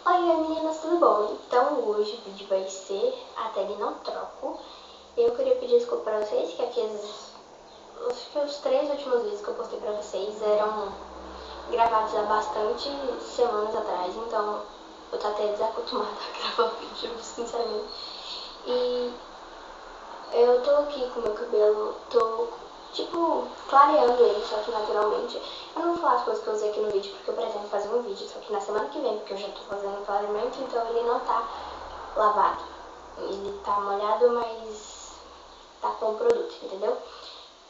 Oi, meninas, tudo bom? Então hoje o vídeo vai ser a tag não troco. Eu queria pedir desculpa pra vocês que acho que os 3 últimos vídeos que eu postei pra vocês eram gravados há bastante semanas atrás, então eu tô até desacostumada a gravar vídeo, sinceramente. E eu tô aqui com o meu cabelo, tô tipo clareando ele, só que naturalmente. Eu não vou falar as coisas que eu usei aqui no vídeo porque eu pretendo fazer um vídeo, só que na semana que vem, porque eu já tô fazendo clareamento, então ele não tá lavado. Ele tá molhado, mas tá com o produto, entendeu?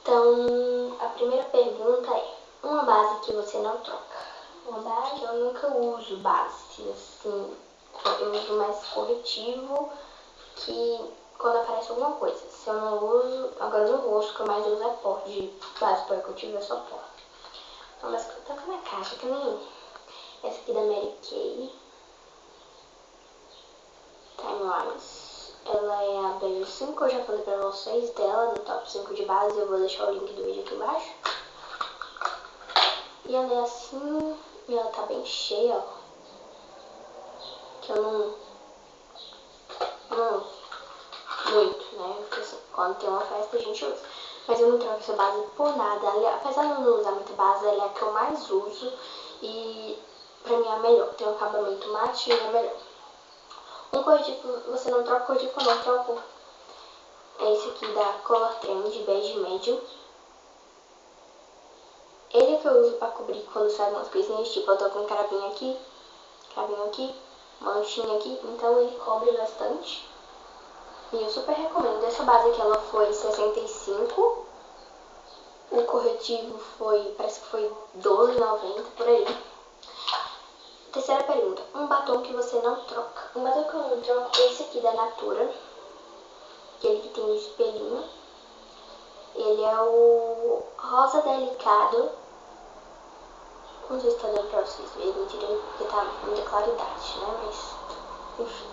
Então, a primeira pergunta é: uma base que você não troca? Uma base, eu nunca uso base, assim, eu uso mais corretivo que quando aparece alguma coisa. Se eu não uso, agora no rosto, que eu mais uso é pó, de base pó que eu tive é só pó. Então, mas que eu tô na caixa, que nem essa aqui da Mary Kay Timelines. Ela é a base 5, eu já falei pra vocês dela no top 5 de base, eu vou deixar o link do vídeo aqui embaixo. E ela é assim, e ela tá bem cheia, ó. Que eu não uso muito, né? Porque assim, quando tem uma festa a gente usa. Mas eu não troco essa base por nada. Apesar de eu não usar muita base, ela é a que eu mais uso. E pra mim é a melhor. Tem um acabamento mate e é melhor. Um corretivo, você não troca, corretivo que eu não troco é esse aqui da Color Trend Beige Medium. Ele é que eu uso pra cobrir quando sai umas coisinhas, tipo eu tô com um cravinho aqui, manchinha aqui, então ele cobre bastante. E eu super recomendo. Essa base aqui ela foi 65. O corretivo foi, parece que foi 12,90 por aí. Terceira pergunta: um batom que você não troca? Um batom que eu não troco é esse aqui da Natura. Aquele que tem um espelhinho. Ele é o Rosa Delicado. Não sei se tá dando pra vocês verem direito, porque tá muita claridade, né? Mas, enfim.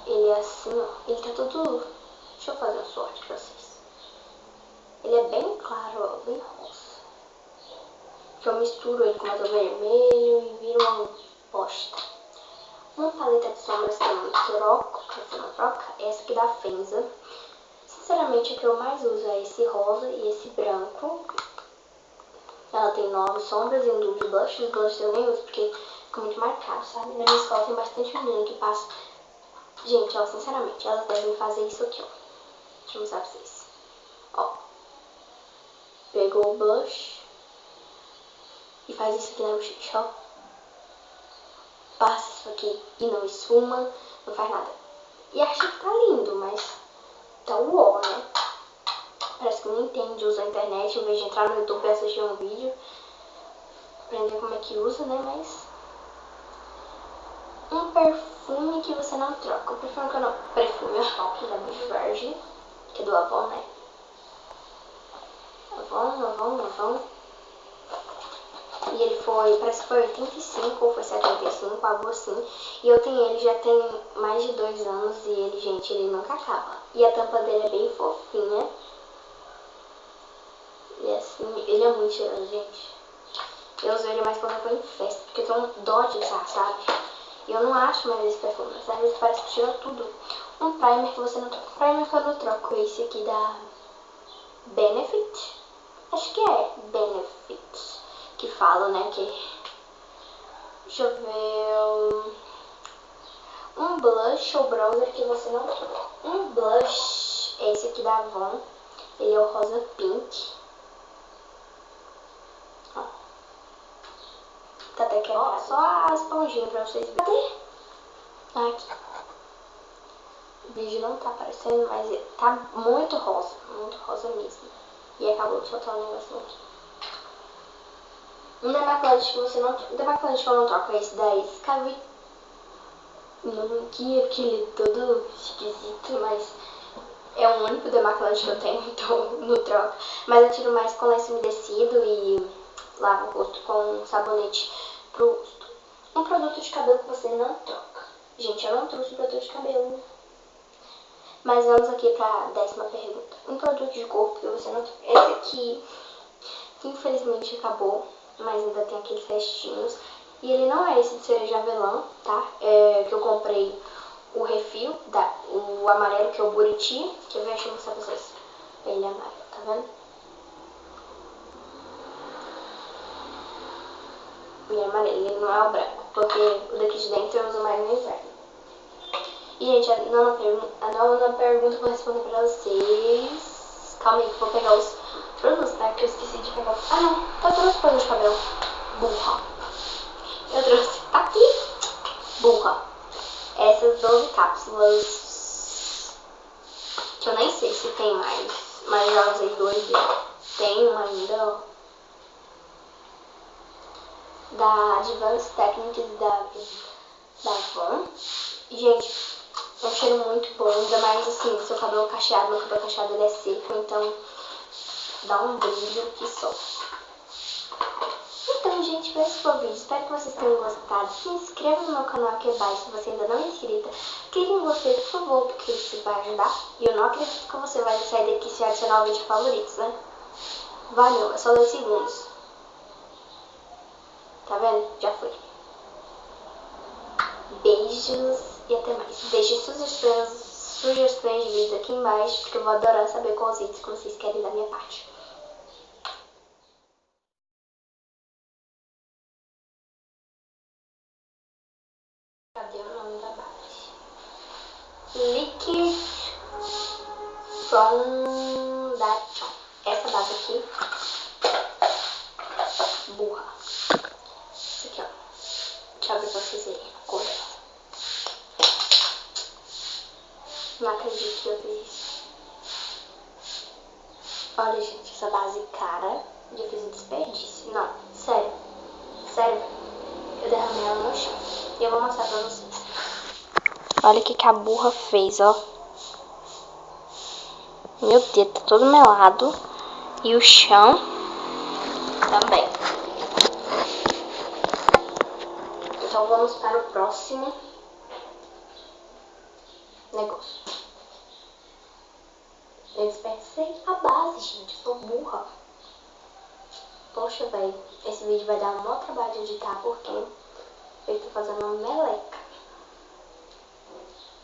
Ele é assim, ó. Ele tá todo... Deixa eu fazer um swatch pra vocês. Ele é bem claro, ó, bem rosa. Que eu misturo ele com batom vermelho e vira uma bosta. Uma paleta de sombras que eu não troco, que você não troca, é essa aqui da Fenza. Sinceramente, o que eu mais uso é esse rosa e esse branco. Ela tem 9 sombras e um duo de blush. Os blushes eu nem uso porque fica muito marcado, sabe? Na minha escola tem bastante menina que passa. Gente, ó, sinceramente, elas devem fazer isso aqui, ó. Deixa eu mostrar pra vocês. Ó. Pegou o blush e faz isso aqui na bochecha, ó. Passa isso aqui e não esfuma, não faz nada. E acha que tá lindo, mas tá uó, né? Parece que não entende, usa a internet, em vez de entrar no YouTube e assistir um vídeo, aprender como é que usa, né? Mas um perfume que você não troca. O perfume que eu não... Perfume é da Bush Verde, que é do Avon, né? Avon. E ele foi, parece que foi 85 ou foi 75, algo assim. E eu tenho ele já tem mais de 2 anos e ele, gente, ele nunca acaba. E a tampa dele é bem fofinha. E assim, ele é muito cheiroso, gente. Eu uso ele mais quando eu vou em festa, porque eu tenho um dó de usar, sabe? E eu não acho mais esse perfume, mas às vezes parece que cheira tudo. Um primer que você não troca. Primer que eu não troco, esse aqui da Benefit. Acho que é Benefit que fala, né? Que... Deixa eu ver. Um blush ou bronzer que você não troca. Um blush é esse aqui da Avon. Ele é o rosa pink. Ó. Tá até quebrado. Ó, só a esponjinha pra vocês verem. Aqui. O vídeo não tá aparecendo, mas tá muito rosa mesmo. E acabou de soltar um negocinho aqui. Um demaquilante que você não troca. Um demaquilante que eu não troco é esse da Scavi. O nome aqui é aquele todo esquisito, mas é o único demaquilante que eu tenho, então não troco. Mas eu tiro mais com lenço umedecido e lavo o rosto com sabonete pro rosto. Um produto de cabelo que você não troca. Gente, eu não trouxe produto de cabelo. Mas vamos aqui pra 10ª pergunta. Um produto de corpo que você não troca. Esse aqui, infelizmente, acabou, mas ainda tem aqueles restinhos. E ele não é esse de cereja avelã, tá? É que eu comprei o refil, o amarelo que é o Buriti. Deixa eu ver, deixa eu mostrar pra vocês. Ele é amarelo, tá vendo? Ele é amarelo, ele não é o branco, porque o daqui de dentro eu uso mais no inverno. E, gente, a nona pergunta que eu vou responder pra vocês. Calma aí, que eu vou pegar os produtos, tá? Que eu esqueci de pegar. Ah, não, eu trouxe produto de cabelo. Burra. Eu trouxe. Tá aqui. Burra. Essas 12 cápsulas. Que eu nem sei se tem mais. Mas já usei 2 deles. Tem uma ainda, ó. Da Advanced Techniques da Avon. E, gente, é um cheiro muito bom. Ainda mais assim, seu cabelo cacheado. Meu cabelo cacheado ele é seco, então dá um brilho que só. Então, gente, foi esse foi o vídeo. Espero que vocês tenham gostado. Se inscreva no meu canal aqui abaixo se você ainda não é inscrita. Clique em gostei, por favor, porque isso vai ajudar. E eu não acredito que você vai sair daqui sem adicionar o vídeo favoritos, né? Valeu, é só 2 segundos. Tá vendo? Já foi. Beijos e até mais. Deixe sugestões de vídeos aqui embaixo, porque eu vou adorar saber quais vídeos que vocês querem da minha parte. Cadê o nome da base? Liquid Foundation. Essa base aqui. Burra. Isso aqui, ó. Deixa eu abrir pra vocês verem a cor dela. Não acredito que eu fiz isso. Olha, gente, essa base cara. Eu fiz um desperdício. Não, sério. Sério. Eu derramei ela no chão. E eu vou mostrar pra vocês. Olha o que a burra fez, ó. Meu dedo tá todo melado. E o chão também. Então vamos para o próximo negócio. Eu desperdicei a base, gente. Eu sou burra. Poxa, velho. Esse vídeo vai dar um maior trabalho de editar porque eu tô fazendo uma meleca.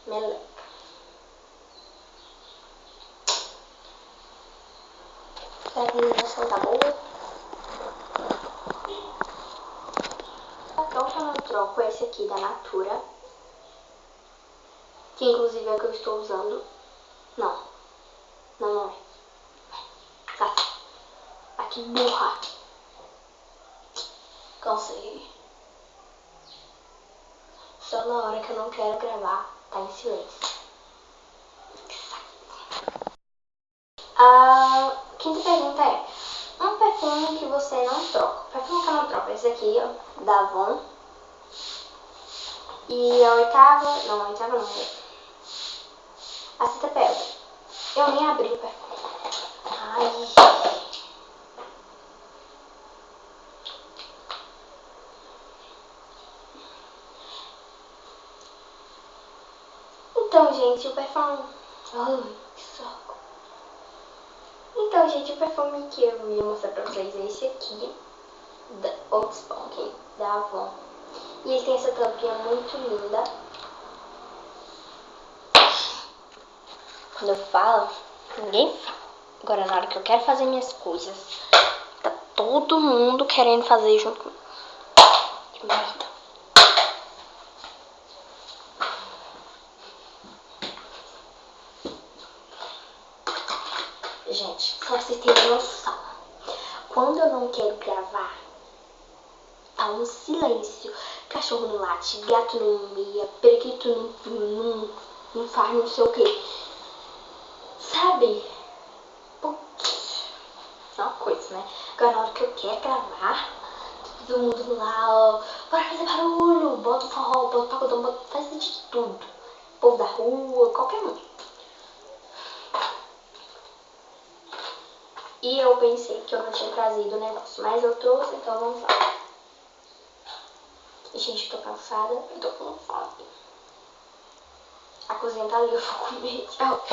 Meleca. Será que a iluminação tá boa? Então eu não troco esse aqui da Natura. Que inclusive é o que eu estou usando. Não. Não é. Tá. Aqui, burra. Cansei. Só na hora que eu não quero gravar, tá em silêncio. A quinta pergunta é: um perfume que você não troca. Perfume que eu não troco. Esse aqui, ó, da Avon. E a oitava. Não, a oitava não. A sexta pergunta. Eu nem abri o perfume. Ai. Então, gente, o perfume... Ai, que saco. Então, gente, o perfume que eu ia mostrar pra vocês é esse aqui. Da Outspoken, da Avon. E ele tem essa tampinha muito linda. Quando eu falo, ninguém fala. Agora, na hora que eu quero fazer minhas coisas, tá todo mundo querendo fazer junto comigo. Que merda. Gente, só pra vocês terem noção. Quando eu não quero gravar, tá um silêncio. Cachorro não late, gato não mia, periquito não faz não sei o que. Sabe? É uma coisa, né? Agora na hora que eu quero gravar, todo mundo lá, ó, bora fazer barulho, bota o forró, bota o pagodão, faz de tudo. Povo da rua, qualquer um. E eu pensei que eu não tinha trazido o negócio, mas eu trouxe, então vamos lá. E, gente, eu tô cansada, eu tô com fome. A cozinha tá ali, eu vou comer. Tchau.